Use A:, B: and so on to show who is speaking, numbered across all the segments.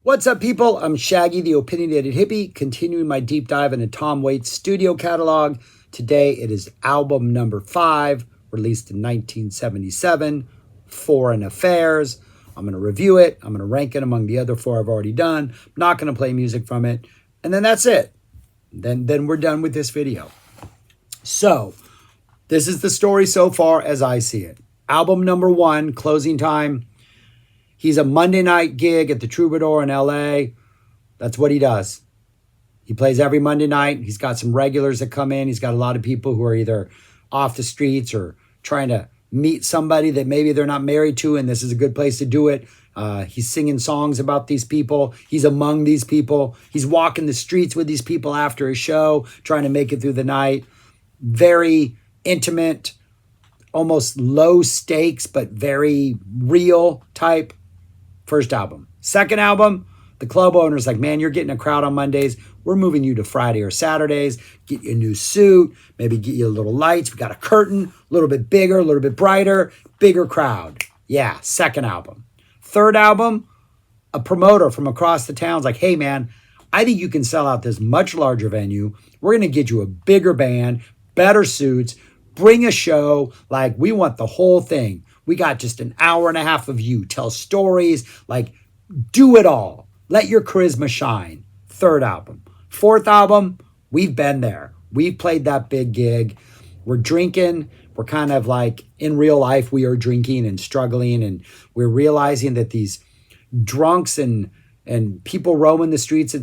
A: What's up, people? I'm Shaggy, the Opinionated Hippie, continuing my deep dive into Tom Waits' studio catalog. Today, it is album number 5, released in 1977, Foreign Affairs. I'm going to review it. I'm going to rank it among the other 4 I've already done. I'm not going to play music from it. And then that's it. Then we're done with this video. So, this is the story so far as I see it. Album number 1, closing time. He's a Monday night gig at the Troubadour in LA. That's what he does. He plays every Monday night. He's got some regulars that come in. He's got a lot of people who are either off the streets or trying to meet somebody that maybe they're not married to, and this is a good place to do it. He's singing songs about these people. He's among these people. He's walking the streets with these people after a show, trying to make it through the night. Very intimate, almost low stakes, but very real type. First album. Second album, the club owner's like, man, you're getting a crowd on Mondays. We're moving you to Friday or Saturdays. Get you a new suit. Maybe get you a little lights. We got a curtain, a little bit bigger, a little bit brighter, bigger crowd. Yeah, second album. Third album, a promoter from across the town's like, hey, man, I think you can sell out this much larger venue. We're going to get you a bigger band, better suits, bring a show. Like, we want the whole thing. We got just an hour and a half of you. Tell stories, like, do it all. Let your charisma shine. Third album. Fourth album, we've been there. We've played that big gig. We're drinking. We're kind of like, in real life, we are drinking and struggling. And we're realizing that these drunks and people roaming the streets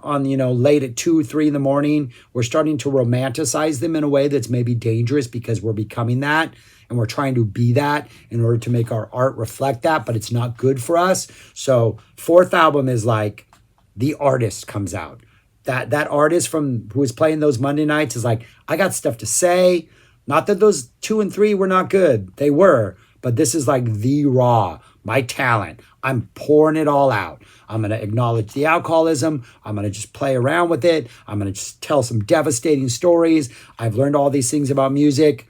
A: on, late at 2, 3 in the morning, we're starting to romanticize them in a way that's maybe dangerous because we're becoming that. And we're trying to be that in order to make our art reflect that, but it's not good for us. So fourth album is like the artist comes out. That artist who was playing those Monday nights is like, I got stuff to say. Not that those 2 and 3 were not good. They were. But this is like the raw, my talent. I'm pouring it all out. I'm going to acknowledge the alcoholism. I'm going to just play around with it. I'm going to just tell some devastating stories. I've learned all these things about music.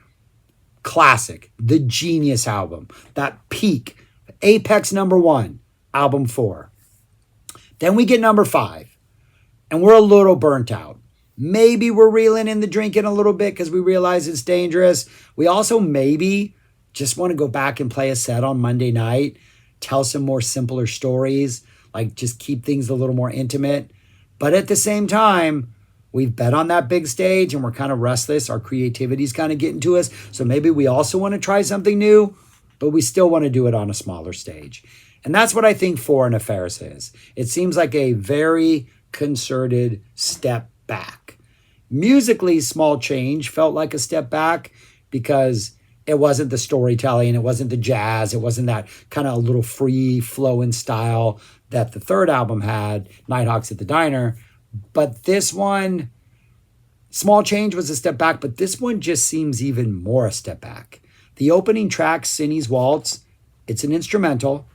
A: Classic, the Genius album, that peak, apex number 1, album 4. Then we get number 5, and we're a little burnt out. Maybe we're reeling in the drinking a little bit because we realize it's dangerous. We also maybe just want to go back and play a set on Monday night, tell some more simpler stories, like just keep things a little more intimate. But at the same time, we've been on that big stage and we're kind of restless. Our creativity's kind of getting to us. So maybe we also want to try something new, but we still want to do it on a smaller stage. And that's what I think Foreign Affairs is. It seems like a very concerted step back. Musically, Small Change felt like a step back because it wasn't the storytelling, it wasn't the jazz, it wasn't that kind of a little free flowing style that the third album had, Nighthawks at the Diner. But this one, Small Change was a step back, but this one just seems even more a step back. The opening track, Cindy's Waltz, it's an instrumental.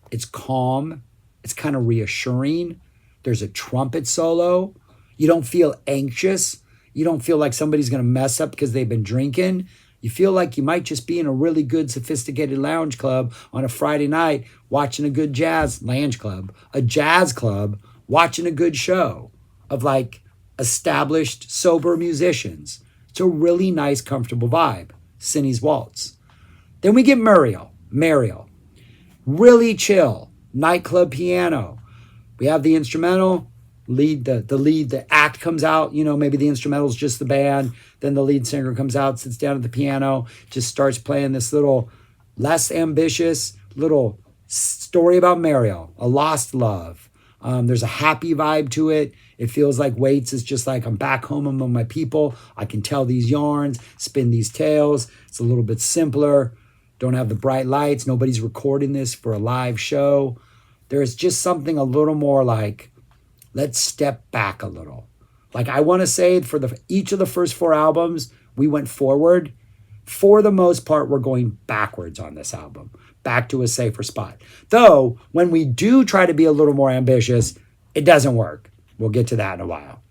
A: It's calm. It's kind of reassuring. There's a trumpet solo. You don't feel anxious. You don't feel like somebody's going to mess up because they've been drinking. You feel like you might just be in a really good, sophisticated lounge club on a Friday night watching a good jazz club, watching a good show of like established, sober musicians. It's a really nice, comfortable vibe. Cindy's Waltz. Then we get Muriel. Really chill. Nightclub piano. We have the instrumental. The act comes out. Maybe the instrumental is just the band. Then the lead singer comes out, sits down at the piano, just starts playing this little less ambitious little story about Muriel, a lost love. There's a happy vibe to it. It feels like Waits is just like, I'm back home among my people. I can tell these yarns, spin these tales. It's a little bit simpler. Don't have the bright lights. Nobody's recording this for a live show. There's just something a little more like, let's step back a little. Like I want to say for each of the first 4 albums, we went forward. For the most part, we're going backwards on this album, back to a safer spot. Though, when we do try to be a little more ambitious, it doesn't work. We'll get to that in a while.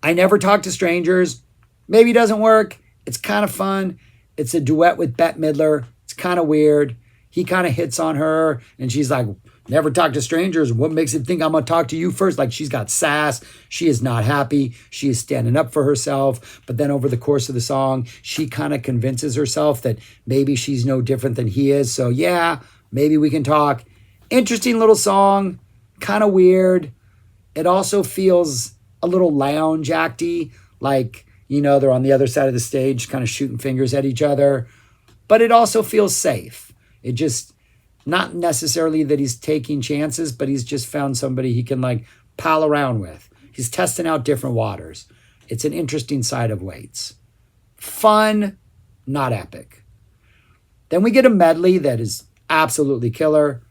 A: I Never Talk to Strangers. Maybe doesn't work. It's kind of fun. It's a duet with Bette Midler. It's kind of weird. he kind of hits on her and she's like, never talk to strangers. What makes it think I'm going to talk to you first? Like, she's got sass. She is not happy. She is standing up for herself. But then over the course of the song, she kind of convinces herself that maybe she's no different than he is. So yeah, maybe we can talk. Interesting little song, kind of weird. It also feels a little lounge acty, like, you know, they're on the other side of the stage kind of shooting fingers at each other. But it also feels safe. It just, not necessarily that he's taking chances, but he's just found somebody he can like pal around with. He's testing out different waters. It's an interesting side of Waits. Fun, not epic. Then we get a medley that is absolutely killer.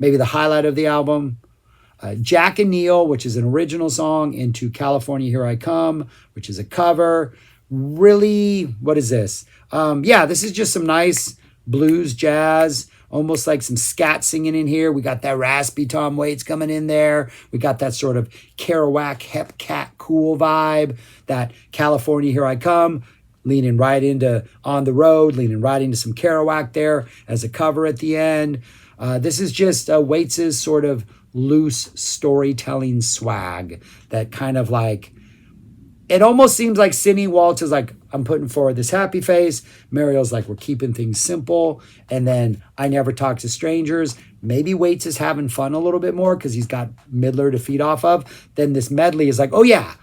A: Maybe the highlight of the album. Jack and Neil, which is an original song, into California Here I Come, which is a cover. Really, what is this? This is just some nice blues, jazz, almost like some scat singing in here. We got that raspy Tom Waits coming in there. We got that sort of Kerouac, Hep Cat cool vibe, that California Here I Come, leaning right into On the Road, leaning right into some Kerouac there as a cover at the end. This is just Waits's sort of loose storytelling swag that kind of like, it almost seems like Sidney Waltz is like, I'm putting forward this happy face. Mariel's like, we're keeping things simple. And then I Never Talk to Strangers. Maybe Waits is having fun a little bit more because he's got Midler to feed off of. Then this medley is like, oh yeah,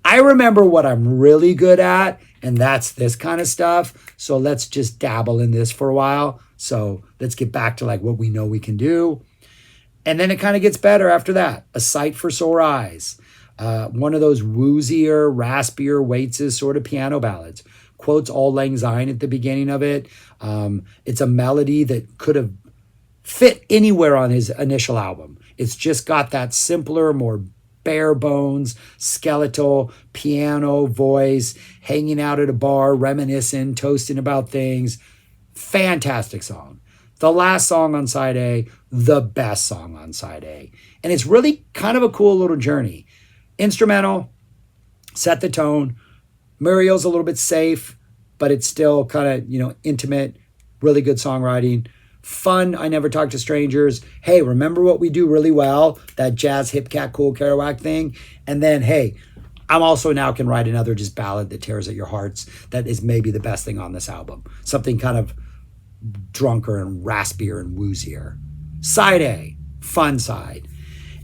A: I remember what I'm really good at. And that's this kind of stuff. So let's just dabble in this for a while. So let's get back to like what we know we can do. And then it kind of gets better after that. A Sight for Sore Eyes. One of those woozier, raspier Waits' sort of piano ballads. Quotes Auld Lang Syne at the beginning of it. It's a melody that could have fit anywhere on his initial album. It's just got that simpler, more bare bones, skeletal, piano voice, hanging out at a bar, reminiscing, toasting about things. Fantastic song. The last song on side A, the best song on side A. And it's really kind of a cool little journey. Instrumental, set the tone. Muriel's a little bit safe, but it's still kind of, intimate, really good songwriting. Fun, I Never Talk to Strangers. Hey, remember what we do really well? That jazz, hip, cat, cool Kerouac thing. And then, hey, I'm also now can write another just ballad that tears at your hearts. That is maybe the best thing on this album. Something kind of drunker and raspier and woozier. Side A, fun side.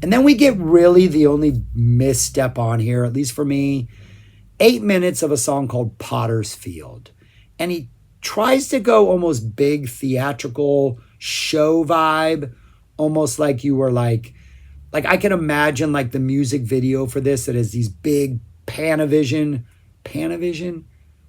A: And then we get really the only misstep on here, at least for me, 8 minutes of a song called Potter's Field. And he tries to go almost big theatrical show vibe, almost like you were like I can imagine like the music video for this that has these big Panavision?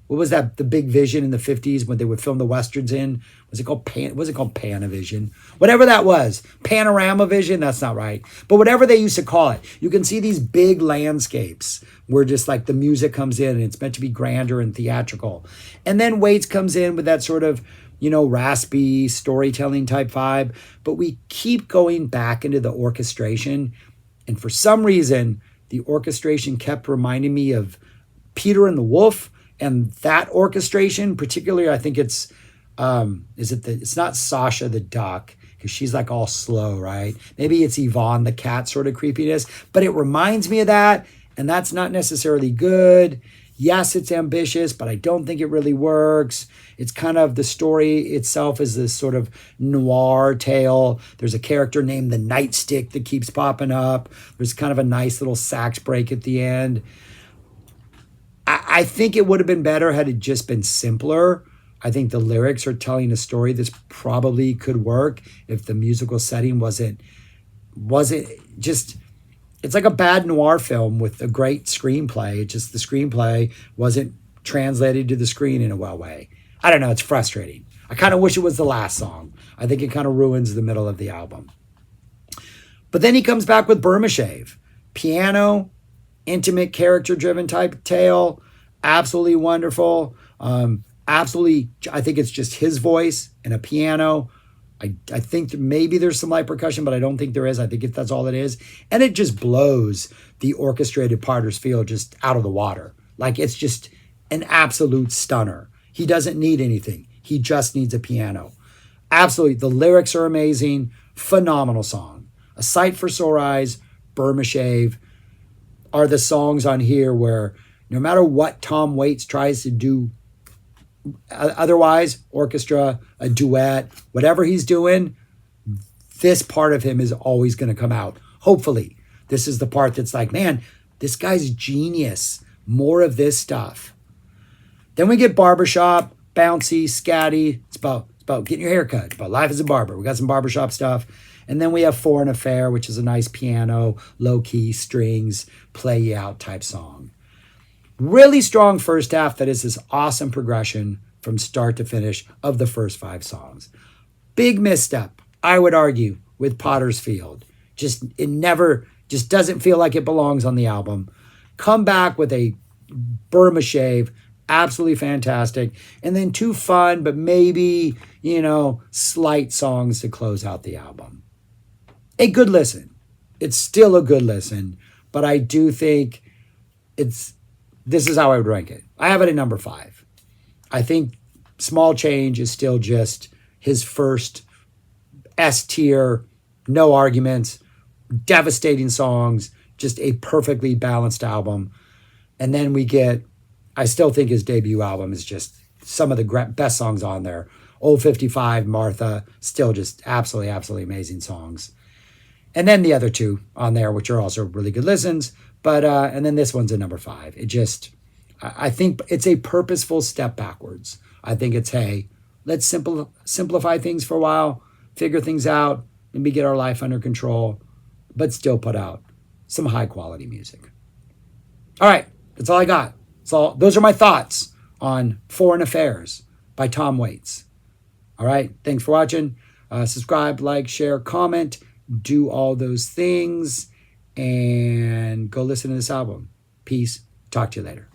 A: What was that? The big vision in the 50s when they would film the Westerns in? Was it called Panavision? Whatever that was. Panorama Vision? That's not right. But whatever they used to call it. You can see these big landscapes where just like the music comes in and it's meant to be grander and theatrical. And then Waits comes in with that sort of, raspy storytelling type vibe. But we keep going back into the orchestration. And for some reason, the orchestration kept reminding me of Peter and the Wolf. And that orchestration, particularly, I think it's, it's not Sasha the duck, because she's like all slow, right? Maybe it's Yvonne the cat sort of creepiness, but it reminds me of that, and that's not necessarily good. Yes, it's ambitious, but I don't think it really works. It's kind of, the story itself is this sort of noir tale. There's a character named the Nightstick that keeps popping up. There's kind of a nice little sax break at the end. I think it would have been better had it just been simpler. I think the lyrics are telling a story this probably could work if the musical setting wasn't just, it's like a bad noir film with a great screenplay. It's just the screenplay wasn't translated to the screen in a well way. I don't know, it's frustrating. I kind of wish it was the last song. I think it kind of ruins the middle of the album. But then he comes back with Burma Shave. Piano, intimate, character-driven type tale, absolutely wonderful. Absolutely, I think it's just his voice and a piano. I think maybe there's some light percussion, but I don't think there is. I think that's all it is. And it just blows the orchestrated Potter's Field just out of the water. Like, it's just an absolute stunner. He doesn't need anything. He just needs a piano. Absolutely. The lyrics are amazing. Phenomenal song. A Sight for Sore Eyes, Burma Shave are the songs on here where no matter what Tom Waits tries to do otherwise, orchestra, a duet, whatever he's doing, this part of him is always going to come out. Hopefully, this is the part that's like, man, this guy's genius. More of this stuff. Then we get Barbershop, bouncy, scatty. It's about getting your hair cut. It's about life as a barber. We got some barbershop stuff. And then we have Foreign Affair, which is a nice piano, low-key strings, play you out type song. Really strong first half that is this awesome progression from start to finish of the first 5 songs. Big misstep, I would argue, with Potter's Field. It never doesn't feel like it belongs on the album. Come back with a Burma Shave, absolutely fantastic. And then 2 fun, but maybe, slight songs to close out the album. A good listen. It's still a good listen, but I do think this is how I would rank it. I have it at number 5. I think Small Change is still just his first S tier, no arguments, devastating songs, just a perfectly balanced album. And then I still think his debut album is just some of the best songs on there. Old 55, Martha, still just absolutely, absolutely amazing songs. And then the other 2 on there, which are also really good listens. But, and then this one's a number 5. I think it's a purposeful step backwards. I think it's, hey, let's simplify things for a while, figure things out, maybe get our life under control, but still put out some high quality music. All right, that's all I got. Those are my thoughts on Foreign Affairs by Tom Waits. All right, thanks for watching. Subscribe, like, share, comment, do all those things, and go listen to this album. Peace. Talk to you later.